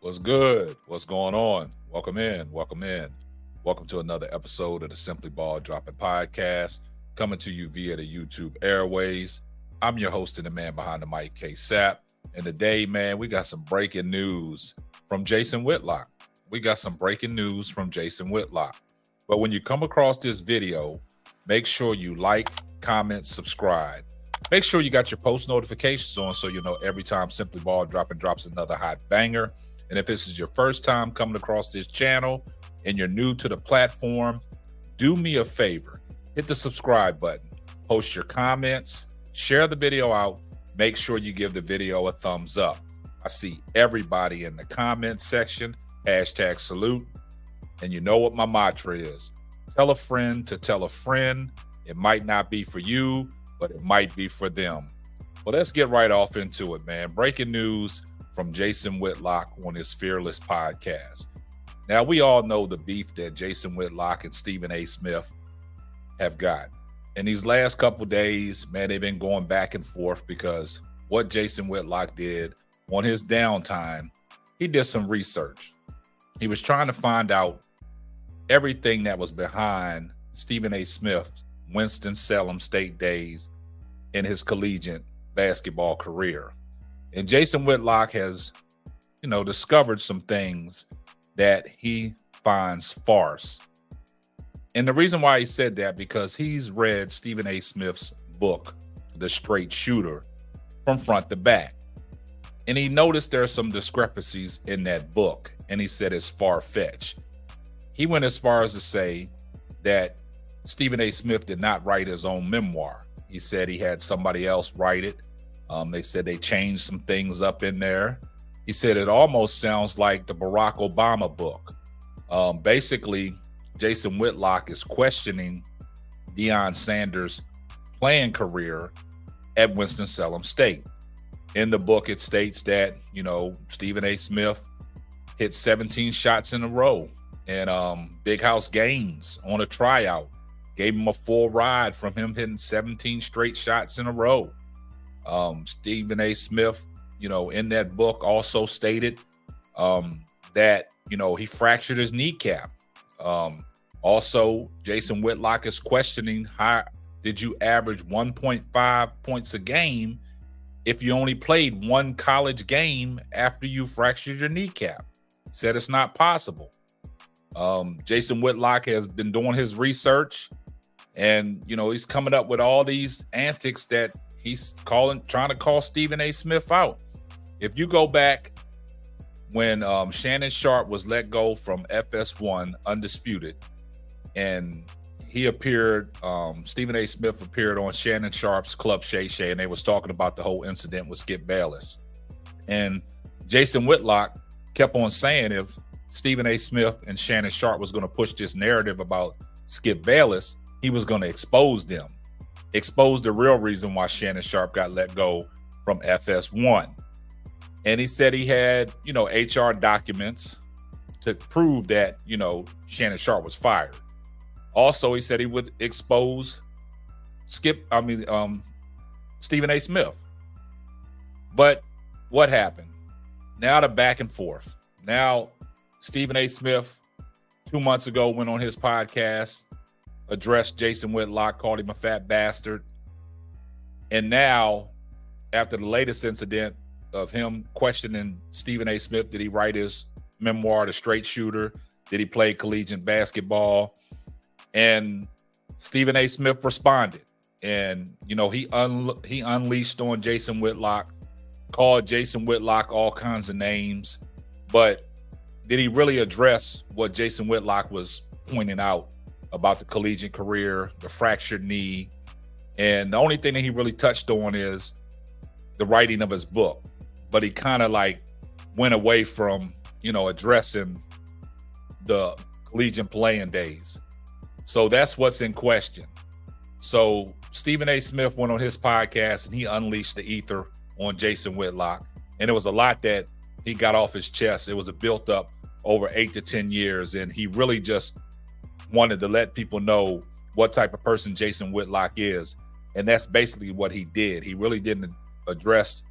What's good? What's going on? Welcome in. Welcome in. Welcome to another episode of the Simply Ball Dropping Podcast, coming to you via the YouTube airways. I'm your host and the man behind the mic, K Sap. And today, man, we got some breaking news from Jason Whitlock. But when you come across this video, make sure you like, comment, subscribe. Make sure you got your post notifications on so you know every time Simply Ball drops another hot banger. And if this is your first time coming across this channel and you're new to the platform, do me a favor. Hit the subscribe button, post your comments, share the video out. Make sure you give the video a thumbs up. I see everybody in the comments section, hashtag salute. And you know what my mantra is. Tell a friend to tell a friend. It might not be for you, but it might be for them. Well, let's get right off into it, man. Breaking news from Jason Whitlock on his Fearless podcast. Now, we all know the beef that Jason Whitlock and Stephen A. Smith have got. In these last couple days, man, they've been going back and forth because what Jason Whitlock did on his downtime, he did some research. He was trying to find out everything that was behind Stephen A. Smith's Winston-Salem State days in his collegiate basketball career. And Jason Whitlock has, discovered some things that he finds farce. And the reason why he said that, because he's read Stephen A. Smith's book, The Straight Shooter, from front to back. And he noticed there are some discrepancies in that book. And he said it's far-fetched. He went as far as to say that Stephen A. Smith did not write his own memoir. He said he had somebody else write it. They said they changed some things up in there. He said it almost sounds like the Barack Obama book. Basically, Jason Whitlock is questioning Deion Sanders' playing career at Winston-Salem State. In the book, it states that, Stephen A. Smith hit 17 shots in a row and big house games on a tryout. Gave him a full ride from him hitting 17 straight shots in a row. Stephen A. Smith, in that book also stated that, he fractured his kneecap. Also, Jason Whitlock is questioning how did you average 1.5 points a game if you only played one college game after you fractured your kneecap? Said it's not possible. Jason Whitlock has been doing his research, and he's coming up with all these antics that he's trying to call Stephen A. Smith out. If you go back when Shannon Sharp was let go from FS1 Undisputed, and he appeared, Stephen A. Smith appeared on Shannon Sharp's Club Shay Shay, and they was talking about the whole incident with Skip Bayless. And Jason Whitlock kept on saying if Stephen A. Smith and Shannon Sharp was going to push this narrative about Skip Bayless, he was going to expose them, expose the real reason why Shannon Sharp got let go from FS1. And he said he had, HR documents to prove that, Shannon Sharp was fired. Also, he said he would expose Stephen A. Smith. But what happened? Now the back and forth. Now, Stephen A. Smith, 2 months ago, went on his podcast, addressed Jason Whitlock, called him a fat bastard. And now, after the latest incident of him questioning Stephen A. Smith, did he write his memoir, The Straight Shooter? Did he play collegiate basketball? And Stephen A. Smith responded. And, he unleashed on Jason Whitlock, called Jason Whitlock all kinds of names. But did he really address what Jason Whitlock was pointing out about the collegiate career, the fractured knee? And the only thing that he really touched on is the writing of his book. But he kind of went away from, addressing the collegiate playing days. So that's what's in question. So Stephen A. Smith went on his podcast and he unleashed the ether on Jason Whitlock. And it was a lot that he got off his chest. It was a built up over 8 to 10 years. And he really just wanted to let people know what type of person Jason Whitlock is. And that's basically what he did. He really didn't address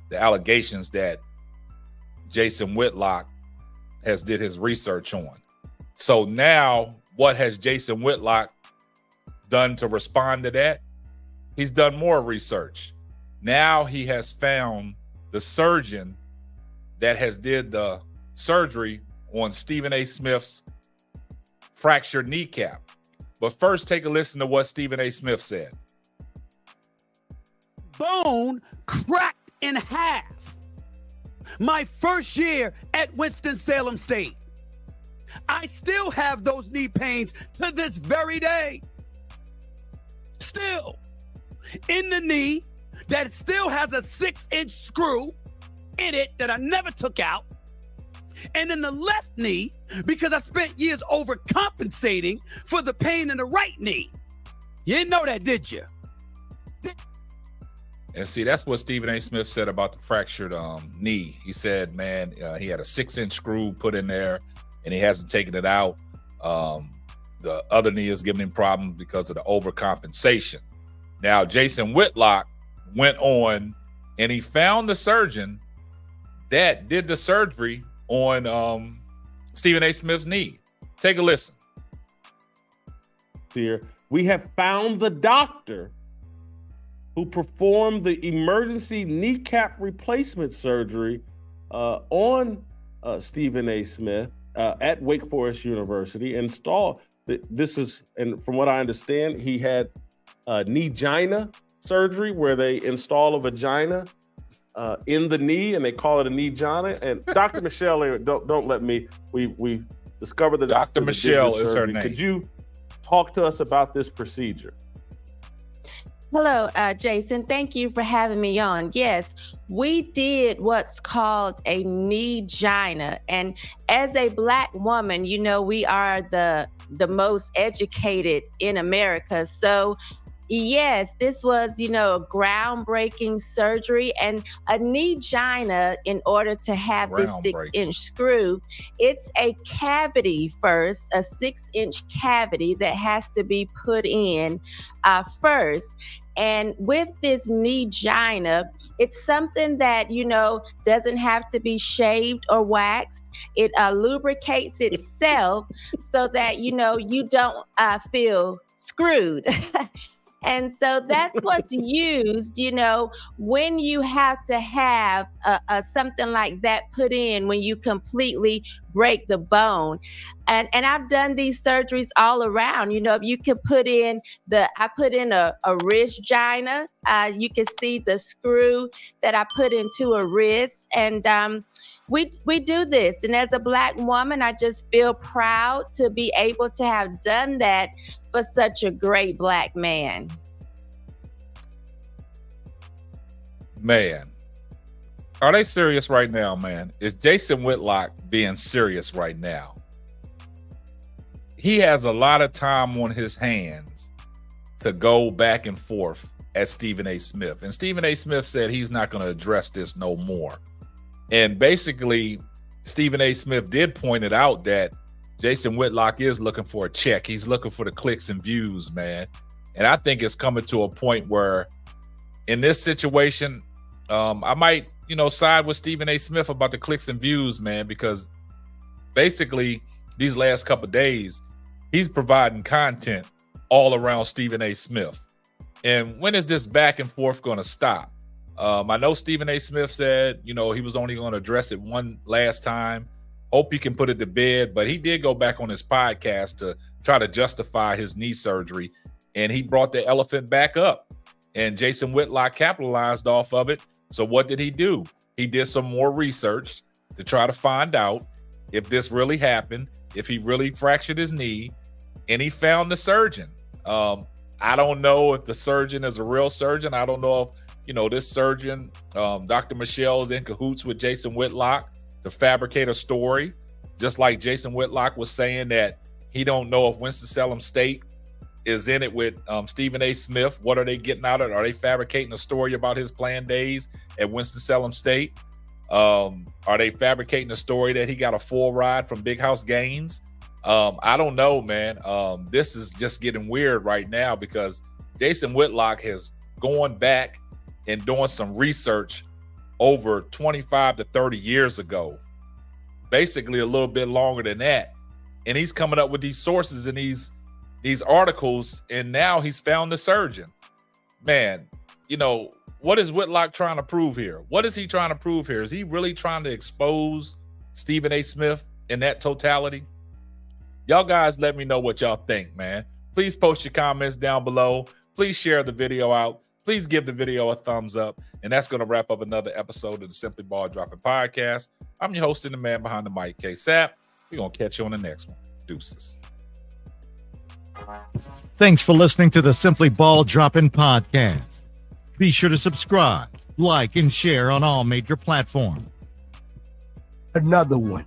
the allegations that Jason Whitlock has did his research on. So now what has Jason Whitlock done to respond to that? He's done more research. Now he has found the surgeon that has did the surgery on Stephen A. Smith's fractured kneecap. But first, take a listen to what Stephen A. Smith said. Bone cracked in half. My first year at Winston-Salem State. I still have those knee pains to this very day. Still. In the knee that still has a 6-inch screw in it that I never took out. And in the left knee, because I spent years overcompensating for the pain in the right knee. You didn't know that, did you? And see, that's what Stephen A. Smith said about the fractured knee. He said, man, he had a 6-inch screw put in there and he hasn't taken it out. The other knee is giving him problems because of the overcompensation. Now, Jason Whitlock went on and he found the surgeon that did the surgery on Stephen A. Smith's knee. Take a listen. Here, we have found the doctor who performed the emergency kneecap replacement surgery on Stephen A. Smith at Wake Forest University. This is, and from what I understand, he had knee-gina surgery where they install a vagina in the knee and they call it a knee-gina. And Dr. Michelle, don't let me, we discovered that Dr. Michelle is her name. Could you talk to us about this procedure? Hello, Jason. Thank you for having me on. Yes, we did what's called a knee-gina. And as a Black woman, you know, we are the most educated in America. So yes, this was, you know, a groundbreaking surgery, and a knee-gina, in order to have this 6-inch screw, it's a cavity first, a 6-inch cavity that has to be put in first. And with this knee-gina, it's something that, you know, doesn't have to be shaved or waxed. It lubricates itself so that, you know, you don't feel screwed. And so that's what's used, you know, when you have to have something like that put in when you completely break the bone. And I've done these surgeries all around. You know, you could put in I put in a wrist-gina. You can see the screw that I put into a wrist. And we do this. And as a Black woman, I just feel proud to be able to have done that for such a great Black man. Man, are they serious right now, man? Is Jason Whitlock being serious right now? He has a lot of time on his hands to go back and forth at Stephen A. Smith. And Stephen A. Smith said he's not going to address this no more. And basically, Stephen A. Smith did point it out that Jason Whitlock is looking for a check. He's looking for the clicks and views, man. And I think it's coming to a point where in this situation, I might, you know, side with Stephen A. Smith about the clicks and views, man, because basically these last couple of days, he's providing content all around Stephen A. Smith. And when is this back and forth going to stop? I know Stephen A. Smith said, you know, he was only going to address it one last time. Hope he can put it to bed, but he did go back on his podcast to try to justify his knee surgery, and he brought the elephant back up, and Jason Whitlock capitalized off of it. So what did he do? He did some more research to try to find out if this really happened, if he really fractured his knee, and he found the surgeon. I don't know if the surgeon is a real surgeon. I don't know if, you know, this surgeon, Dr. Michelle, is in cahoots with Jason Whitlock to fabricate a story, just like Jason Whitlock was saying that he don't know if Winston-Salem State is in it with Stephen A. Smith. What are they getting out of it? Are they fabricating a story about his playing days at Winston-Salem State? Are they fabricating a story that he got a full ride from Big House Gaines? I don't know, man. This is just getting weird right now because Jason Whitlock has gone back and doing some research over 25 to 30 years ago basically a little bit longer than that. And he's coming up with these sources and these articles, and now he's found the surgeon. Man, you know, what is Whitlock trying to prove here? What is he trying to prove here? Is he really trying to expose Stephen A. Smith in that totality? Y'all guys let me know what y'all think, man. Please post your comments down below. Please share the video out. Please give the video a thumbs up. And that's going to wrap up another episode of the Simply Ball Dropping Podcast. I'm your host and the man behind the mic, K-Sap. We're going to catch you on the next one. Deuces. Thanks for listening to the Simply Ball Dropping Podcast. Be sure to subscribe, like, and share on all major platforms. Another one.